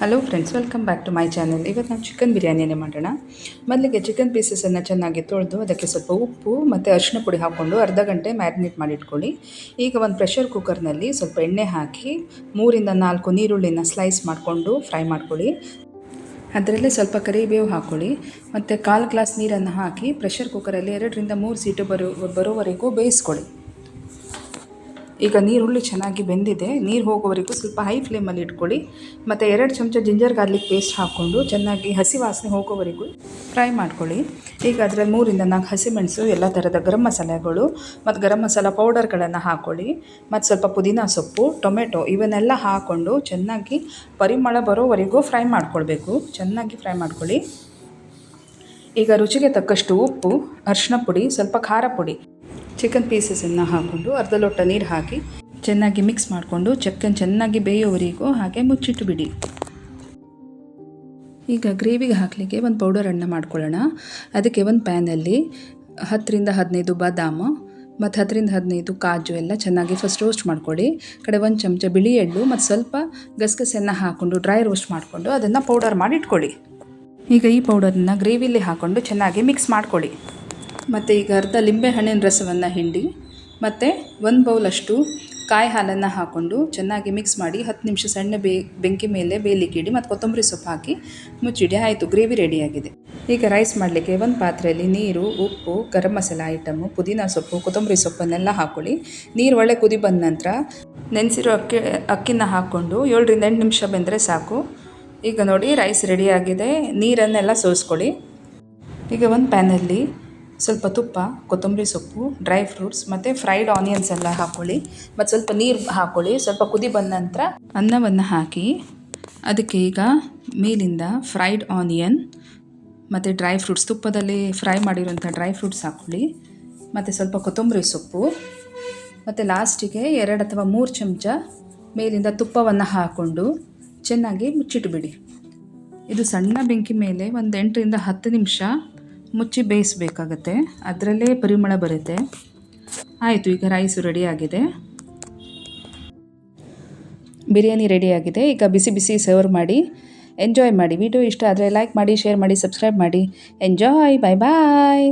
Hello friends, welcome back to my channel. ಇವತ್ತು ನಾವು chicken ಬಿರಿಯಾನಿನೇ ಮಾಡೋಣ. ಮೊದಲಿಗೆ ಚಿಕನ್ ಪೀಸಸನ್ನು ಚೆನ್ನಾಗಿ ತೊಳೆದು ಅದಕ್ಕೆ ಸ್ವಲ್ಪ ಉಪ್ಪು ಮತ್ತು ಅರಿಶಿನ ಪುಡಿ ಹಾಕ್ಕೊಂಡು ಅರ್ಧ ಗಂಟೆ ಮ್ಯಾರಿನೇಟ್ ಮಾಡಿಟ್ಕೊಳ್ಳಿ. ಈಗ ಒಂದು ಪ್ರೆಷರ್ ಕುಕ್ಕರ್ನಲ್ಲಿ ಸ್ವಲ್ಪ ಎಣ್ಣೆ ಹಾಕಿ 3-4 ನೀರುಳ್ಳಿನ ಸ್ಲೈಸ್ ಮಾಡಿಕೊಂಡು ಫ್ರೈ ಮಾಡ್ಕೊಳ್ಳಿ. ಅದರಲ್ಲೇ ಸ್ವಲ್ಪ ಕರಿಬೇವು ಹಾಕ್ಕೊಳ್ಳಿ ಮತ್ತು 1/4 ಗ್ಲಾಸ್ ನೀರನ್ನು ಹಾಕಿ ಪ್ರೆಷರ್ ಕುಕ್ಕರಲ್ಲಿ 2-3 ಸೀಟು ಬರೋವರೆಗೂ ಬೇಯಿಸ್ಕೊಳ್ಳಿ. ಈಗ ನೀರುಳ್ಳಿ ಚೆನ್ನಾಗಿ ಬೆಂದಿದೆ. ನೀರು ಹೋಗೋವರೆಗೂ ಸ್ವಲ್ಪ ಹೈ ಫ್ಲೇಮಲ್ಲಿ ಇಟ್ಕೊಳ್ಳಿ ಮತ್ತು 2 ಚಮಚ ಜಿಂಜರ್ ಗಾರ್ಲಿಕ್ ಪೇಸ್ಟ್ ಹಾಕ್ಕೊಂಡು ಚೆನ್ನಾಗಿ ಹಸಿ ವಾಸನೆ ಹೋಗೋವರೆಗೂ ಫ್ರೈ ಮಾಡ್ಕೊಳ್ಳಿ. ಈಗ ಅದರಲ್ಲಿ 3-4 ಹಸಿಮೆಣಸು, ಎಲ್ಲ ಥರದ ಗರಂ ಮಸಾಲೆಗಳು ಮತ್ತು ಗರಂ ಮಸಾಲ ಪೌಡರ್ಗಳನ್ನು ಹಾಕ್ಕೊಳ್ಳಿ ಮತ್ತು ಸ್ವಲ್ಪ ಪುದೀನ ಸೊಪ್ಪು, ಟೊಮೆಟೊ ಇವನ್ನೆಲ್ಲ ಹಾಕ್ಕೊಂಡು ಚೆನ್ನಾಗಿ ಪರಿಮಳ ಬರೋವರೆಗೂ ಫ್ರೈ ಮಾಡ್ಕೊಳ್ಬೇಕು. ಚೆನ್ನಾಗಿ ಫ್ರೈ ಮಾಡ್ಕೊಳ್ಳಿ. ಈಗ ರುಚಿಗೆ ತಕ್ಕಷ್ಟು ಉಪ್ಪು, ಅರಿಶಿನ ಪುಡಿ, ಸ್ವಲ್ಪ ಖಾರ ಪುಡಿ, ಚಿಕನ್ ಪೀಸಸನ್ನು ಹಾಕ್ಕೊಂಡು ಅರ್ಧ ಲೋಟ ನೀರು ಹಾಕಿ ಚೆನ್ನಾಗಿ ಮಿಕ್ಸ್ ಮಾಡಿಕೊಂಡು ಚಿಕನ್ ಚೆನ್ನಾಗಿ ಬೇಯೋವರೆಗೂ ಹಾಗೆ ಮುಚ್ಚಿಟ್ಟು ಬಿಡಿ. ಈಗ ಗ್ರೇವಿಗೆ ಹಾಕಲಿಕ್ಕೆ ಒಂದು ಪೌಡರನ್ನು ಮಾಡ್ಕೊಳ್ಳೋಣ. ಅದಕ್ಕೆ ಒಂದು ಪ್ಯಾನಲ್ಲಿ 10-15 ಬಾದಾಮು ಮತ್ತು 10-15 ಕಾಜು ಎಲ್ಲ ಚೆನ್ನಾಗಿ ಫಸ್ಟ್ ರೋಸ್ಟ್ ಮಾಡ್ಕೊಳ್ಳಿ. ಕಡೆ 1 ಚಮಚ ಬಿಳಿ ಎಳ್ಳು ಮತ್ತು ಸ್ವಲ್ಪ ಗಸಗಸೆಯನ್ನು ಹಾಕ್ಕೊಂಡು ಡ್ರೈ ರೋಸ್ಟ್ ಮಾಡಿಕೊಂಡು ಅದನ್ನು ಪೌಡರ್ ಮಾಡಿ ಇಟ್ಕೊಳ್ಳಿ. ಈಗ ಈ ಪೌಡರನ್ನು ಗ್ರೇವಿಲಿ ಹಾಕ್ಕೊಂಡು ಚೆನ್ನಾಗಿ ಮಿಕ್ಸ್ ಮಾಡ್ಕೊಳ್ಳಿ. ಮತ್ತು ಈಗ ಅರ್ಧ ಲಿಂಬೆ ಹಣ್ಣಿನ ರಸವನ್ನು ಹಿಂಡಿ ಮತ್ತು 1 ಬೌಲಷ್ಟು ಕಾಯಿ ಹಾಲನ್ನು ಹಾಕ್ಕೊಂಡು ಚೆನ್ನಾಗಿ ಮಿಕ್ಸ್ ಮಾಡಿ 10 ನಿಮಿಷ ಸಣ್ಣ ಬೆಂಕಿ ಮೇಲೆ ಬೇಯಲಿಕ್ಕೆ ಇಡಿ ಮತ್ತು ಕೊತ್ತಂಬರಿ ಸೊಪ್ಪು ಹಾಕಿ ಮುಚ್ಚಿಡಿ. ಆಯಿತು, ಗ್ರೇವಿ ರೆಡಿಯಾಗಿದೆ. ಈಗ ರೈಸ್ ಮಾಡಲಿಕ್ಕೆ ಒಂದು ಪಾತ್ರೆಯಲ್ಲಿ ನೀರು, ಉಪ್ಪು, ಗರಂ ಮಸಾಲ ಐಟಮು, ಪುದೀನ ಸೊಪ್ಪು, ಕೊತ್ತಂಬರಿ ಸೊಪ್ಪನ್ನೆಲ್ಲ ಹಾಕ್ಕೊಳ್ಳಿ. ನೀರು ಒಳ್ಳೆ ಕುದಿ ಬಂದ ನಂತರ ನೆನೆಸಿರೋ ಅಕ್ಕಿನ ಹಾಕ್ಕೊಂಡು 7-8 ನಿಮಿಷ ಬೆಂದರೆ ಸಾಕು. ಈಗ ನೋಡಿ, ರೈಸ್ ರೆಡಿಯಾಗಿದೆ. ನೀರನ್ನೆಲ್ಲ ಸೋಸ್ಕೊಳ್ಳಿ. ಈಗ ಒಂದು ಪ್ಯಾನಲ್ಲಿ ಸ್ವಲ್ಪ ತುಪ್ಪ, ಕೊತ್ತಂಬರಿ ಸೊಪ್ಪು, ಡ್ರೈ ಫ್ರೂಟ್ಸ್ ಮತ್ತು ಫ್ರೈಡ್ ಆನಿಯನ್ಸ್ ಎಲ್ಲ ಹಾಕ್ಕೊಳ್ಳಿ ಮತ್ತು ಸ್ವಲ್ಪ ನೀರು ಹಾಕ್ಕೊಳ್ಳಿ. ಸ್ವಲ್ಪ ಕುದಿ ಬಂದ ನಂತರ ಅನ್ನವನ್ನು ಹಾಕಿ ಅದಕ್ಕೆ ಈಗ ಮೇಲಿಂದ ಫ್ರೈಡ್ ಆನಿಯನ್ ಮತ್ತು ಡ್ರೈ ಫ್ರೂಟ್ಸ್, ತುಪ್ಪದಲ್ಲಿ ಫ್ರೈ ಮಾಡಿರೋಂಥ ಡ್ರೈ ಫ್ರೂಟ್ಸ್ ಹಾಕ್ಕೊಳ್ಳಿ ಮತ್ತು ಸ್ವಲ್ಪ ಕೊತ್ತಂಬರಿ ಸೊಪ್ಪು ಮತ್ತು ಲಾಸ್ಟಿಗೆ 2 ಅಥವಾ 3 ಚಮಚ ಮೇಲಿಂದ ತುಪ್ಪವನ್ನು ಹಾಕ್ಕೊಂಡು ಚೆನ್ನಾಗಿ ಮುಚ್ಚಿಟ್ಬಿಡಿ. ಇದು ಸಣ್ಣ ಬೆಂಕಿ ಮೇಲೆ ಒಂದು 8-10 ನಿಮಿಷ ಮುಚ್ಚಿ ಬೇಯಿಸಬೇಕಾಗತ್ತೆ. ಅದರಲ್ಲೇ ಪರಿಮಳ ಬರುತ್ತೆ. ಆಯಿತು, ಈಗ ರೈಸು ರೆಡಿಯಾಗಿದೆ. ಬಿರಿಯಾನಿ ರೆಡಿಯಾಗಿದೆ. ಈಗ ಬಿಸಿ ಬಿಸಿ ಸರ್ವ್ ಮಾಡಿ ಎಂಜಾಯ್ ಮಾಡಿ. ವಿಡಿಯೋ ಇಷ್ಟ ಆದರೆ ಲೈಕ್ ಮಾಡಿ, ಶೇರ್ ಮಾಡಿ, ಸಬ್ಸ್ಕ್ರೈಬ್ ಮಾಡಿ. ಎಂಜಾಯ್. ಬಾಯ್ ಬಾಯ್.